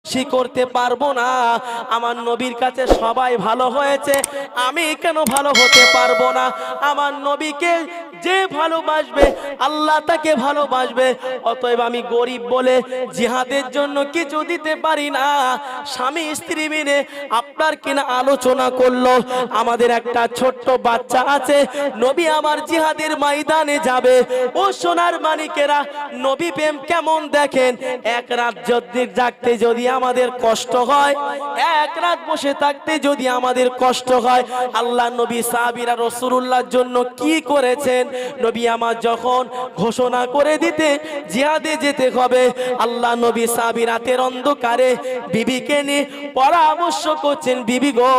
খুশি করতে পারবো না। আমার নবীর কাছে সবাই ভালো হয়েছে, আমি কেন ভালো হতে পারবো না? আমার নবীকে যে ভালোবাসবে আল্লাহ তাকে ভালোবাসবে। অতএব আমি গরিব বলে জিহাদের জন্য কিছু দিতে পারি না। স্বামী স্ত্রী মিলে আপনার কিনা আলোচনা করলো, আমাদের একটা ছোট্ট বাচ্চা আছে, নবী আমার জিহাদের ময়দানে যাবে। ও সোনার মানিকেরা, নবী প্রেম কেমন দেখেন। এক রাত যদি জাগতে যদি আমাদের কষ্ট হয়, এক রাত বসে থাকতে যদি আমাদের কষ্ট হয়, আল্লাহ নবী সাহাবীরা রাসূলুল্লাহর জন্য কি করেছেন। নবী আমার যখন ঘোষণা করে দিতে জিহাদে যেতে হবে, আল্লাহ নবী সাহাবী রাতের অন্ধকারে বিবিকে নিয়ে পরামর্শ করছেন, বিবি গো,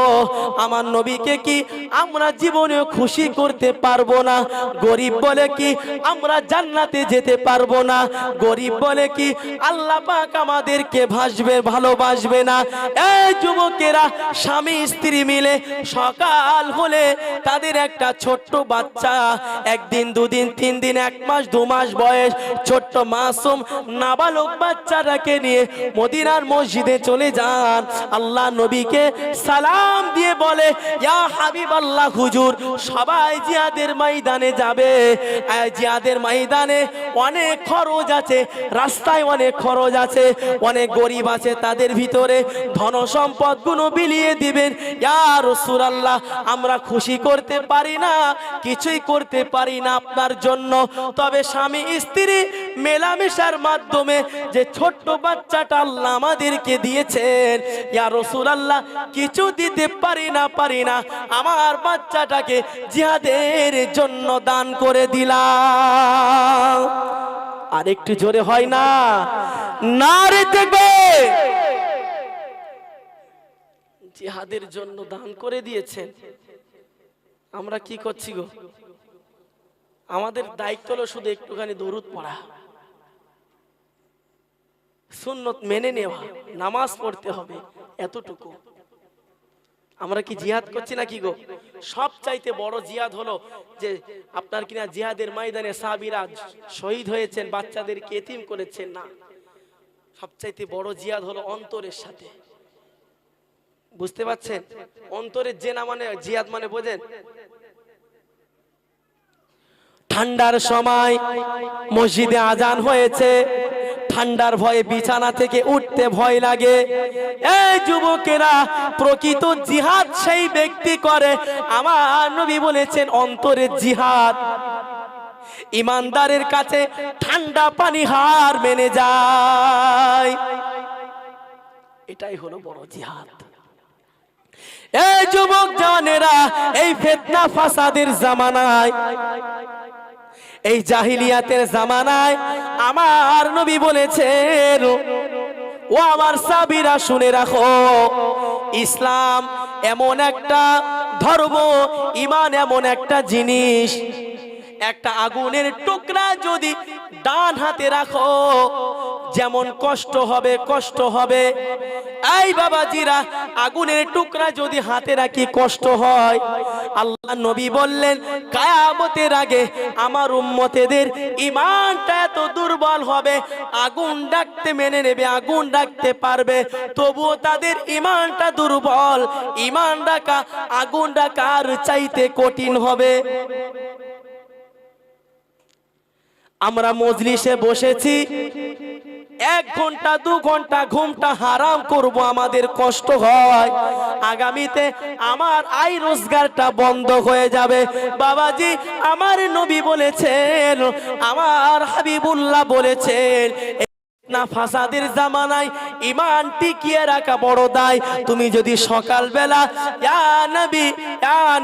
আমার নবীকে কি আমরা জীবনে খুশি করতে পারবো না? গরিব বলে কি আমরা জান্নাতে যেতে পারবো না? গরিব বলে কি আল্লাহ পাক আমাদেরকে ভালোবাসবে না? এই যুবকেরা স্বামী স্ত্রী মিলে সকাল হলে তাদের একটা ছোট্ট বাচ্চা, একদিন দুদিন তিন দিন এক মাস দু মাস বয়স ছোট্ট মাসুম নাবালক বাচ্চাটাকে নিয়ে মদিনার মসজিদে চলে যান। আল্লাহ নবীকে সালাম দিয়ে বলে, ইয়া হাবিবাল্লাহ হুজুর, সবাই জিহাদের ময়দানে যাবে। জিহাদের ময়দানে অনেক খরচ আছে, রাস্তায় অনেক খরচ আছে, অনেক গরিব আছে, তাদের ভিতরে ধন সম্পদ গুলো বিলিয়ে দিবেন। ইয়া রাসূলুল্লাহ, আমরা খুশি করতে পারি না, কিছুই করতে পারি না আপনার জন্য। তবে স্বামী স্ত্রী মেলামেশার মাধ্যমে যে ছোট্ট বাচ্চাটা আল্লাহ আমাদেরকে দিয়েছেন, ইয়া রাসূলুল্লাহ, কিছু দিতে পারি না, আমার বাচ্চাটাকে জিহাদের জন্য দান করে দিলাম। আর একটু জোরে হয় না? নারে দেখবে জিহাদের জন্য দান করে দিয়েছেন। আমরা কি করছি গো? আমাদের দায়িত্ব হলো শুধু একটুখানি দরুদ পড়া, সুন্নত মেনে নেওয়া, নামাজ পড়তে হবে, এতটুকু। আমরা কি জিহাদ করছি না কি গো? সব চাইতে বড় জিহাদ হলো যে আপনার কিনা জিহাদের ময়দানে সাহাবীরা শহীদ হয়েছেন, বাচ্চাদেরকে এতিম করেছেন না। সবচাইতে বড় জিহাদ হলো অন্তরের সাথে। বুঝতে পারছেন? অন্তরের জেনা মানে জিহাদ মানে বোঝেন? ঠান্ডার সময় মসজিদে আজান হয়েছে, ঠান্ডার ভয়ে বিছানা থেকে উঠতে ভয় লাগে। এই যুবকেরা, প্রকৃত জিহাদ সেই ব্যক্তি করে, আমার নবী বলেছেন অন্তরের জিহাদ। ইমানদারের কাছে ঠান্ডা পানি হার মেনে যায়, এটাই হলো বড় জিহাদ। এই যুবক জানেরা, এই ফিতনা ফাসাদের জামানায়, এই জাহিলিয়াতের জামানায় আমার নবী বলেছেন, ও আমার সাহাবীরা শুনে রাখো, ইসলাম এমন একটা ধর্ম, ঈমান এমন একটা জিনিস, একটা আগুনের টুকরা যদি ডান হাতে রাখো যেমন কষ্ট হবে। এই বাবাজিরা, আগুনের টুকরা যদি হাতে রাখি কষ্ট হয়। আল্লাহ নবী বললেন, কিয়ামতের আগে আমার উম্মতেদের ঈমানটা এত দুর্বল হবে, আগুন ডাকতে মেনে নেবে, আগুন ডাকতে পারবে, তবুও তাদের ঈমানটা দুর্বল। ঈমান ডাকা আগুন ডাকার চাইতে কঠিন হবে। আমরা মজলিসে বসেছি, 1 ঘন্টা 2 ঘন্টা ঘুমটা হারাম করব, আমাদের কষ্ট হয়, আগামীতে আমার আয় রোজগারটা বন্ধ হয়ে যাবে। বাবাজি, আমার নবী বলেছেন, আমার হাবিবুল্লাহ বলেছেন, না ফাসাদের জামানায় ঈমান টিকিয়ে রাখা বড় দায়। তুমি যদি সকালবেলা ইয়া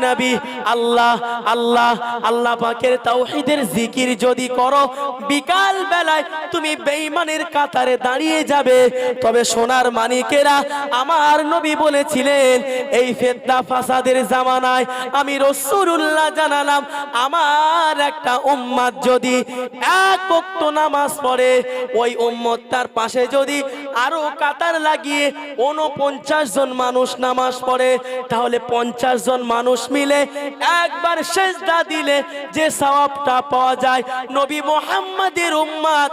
নবী আল্লাহ আল্লাহ আল্লাহ পাকের তাওহীদের জিকির যদি করো, বিকাল বেলায় তুমি বেঈমানের কাতারে দাঁড়িয়ে যাবে। তবে সোনার মানিকেরা, আমার নবী বলেছিলেন, এই ফিতনা ফাসাদের জামানায় আমি রাসূলুল্লাহ জানালাম, আমার একটা উম্মত যদি 1 ওয়াক্ত নামাজ পড়ে, ওই উম্মত উম্মতটার পাশে যদি আরো কাতার লাগিয়ে 49 জন মানুষ নামাজ পড়ে, তাহলে 50 জন মানুষ মিলে একবার সিজদা দিলে যে সওয়াবটা পাওয়া যায়, নবী মুহাম্মাদের উম্মত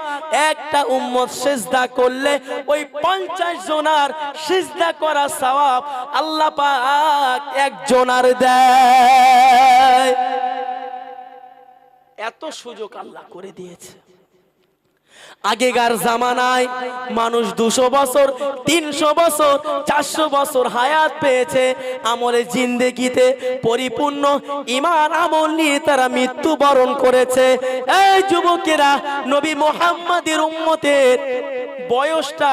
একটা উম্মত সিজদা করলে ওই 50 জনার সিজদা করা সওয়াব আল্লাহ পাক একজনার দেয়। এত সুযোগ আল্লাহ করে দিয়েছে। আগেকার জামানায় মানুষ 200 বছর, 300 বছর, 400 বছর হায়াত পেয়েছে, আমলে জিন্দেগিতে পরিপূর্ণ ঈমান আমল নিয়ে তারা মৃত্যুবরণ করেছে। এই যুবকেরা, নবী মুহাম্মাদের উম্মতের বয়সটা,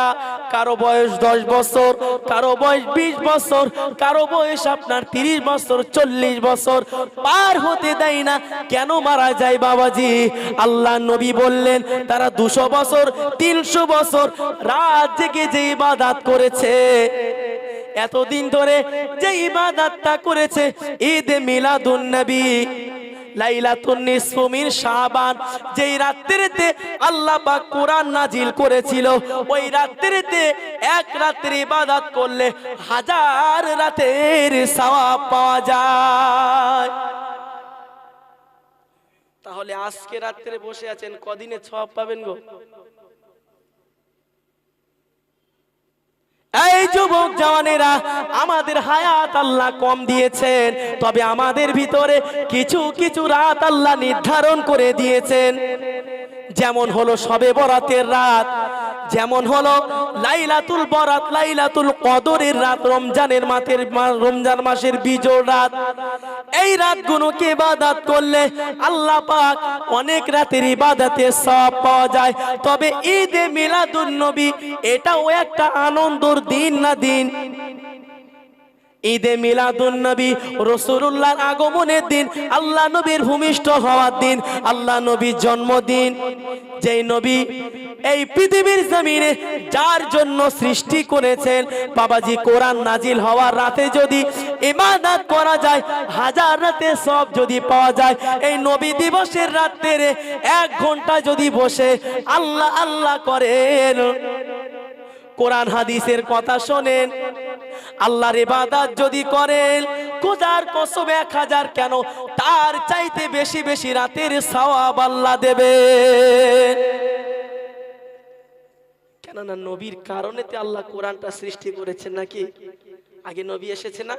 কারো বয়স 10 বছর, কারো বয়স 20 বছর, কারো বয়স আপনার 30 বছর, 40 বছর পার হতে দেয় না। কেন মারা যায় বাবাজি? আল্লাহ নবী বললেন তারা 200 বছর, 300 বছর রাত জেগে যে ইবাদত করেছে, এতদিন ধরে যে ইবাদতটা করেছে, ঈদে মিলাদুন নবী, লাইলাতুন নিসফু মিন শাবান, যেই রাত্রিতে আল্লাহ পাক কোরআন নাজিল করেছিল, ওই রাত্রিতে এক রাত্রি ইবাদত করলে 1000 রাতের সওয়াব পাওয়া যায়। তাহলে আজকে রাত্রে বসে আছেন, কদিনে সওয়াব পাবেন গো? এই যুবক জওয়ানেরা, আমাদের হায়াত আল্লাহ কম দিয়েছেন, তবে আমাদের ভিতরে কিছু কিছু রাত আল্লাহ নির্ধারণ করে দিয়েছেন। যেমন হলো শবে বরাতের রাত, যেমন হলো লাইলাতুল বরাত, লাইলাতুল কদরের রাত, রমজান মাসের বিজোড় রাত। এই রাতগুলোকে ইবাদত করলে আল্লাহ পাক অনেক রাতের ইবাদতে সওয়াব পাওয়া যায়। তবে ঈদে মিলাদুন নবী এটাও একটা আনন্দের দিন না দিন। ঈদে মিলাদুন নবী রাসূলুল্লাহর আগমনের দিন, আল্লাহ নবীর ভূমিষ্ঠ হওয়ার দিন, আল্লাহ নবীর জন্মদিন। যেই নবী এই পৃথিবীর জমিনে যার জন্য সৃষ্টি করেছেন, বাবাজি কোরআন নাজিল হওয়ার রাতে যদি ইবাদত করা যায়, 1000 রাতে সওয়াব যদি পাওয়া যায়। এই নবী দিবসের রাতে 1 ঘন্টা যদি বসে আল্লাহ আল্লাহ করেন, কোরআন হাদিসের কথা শোনেন, আল্লাহর ইবাদত যদি করেন, খোদার কসম 1000 কেন তার চাইতে বেশি বেশি রাতের সওয়াব আল্লাহ দেবে। কেননা নবীর কারণেতে আল্লাহ কোরআনটা সৃষ্টি করেছেন, নাকি আগে নবী এসেছে না?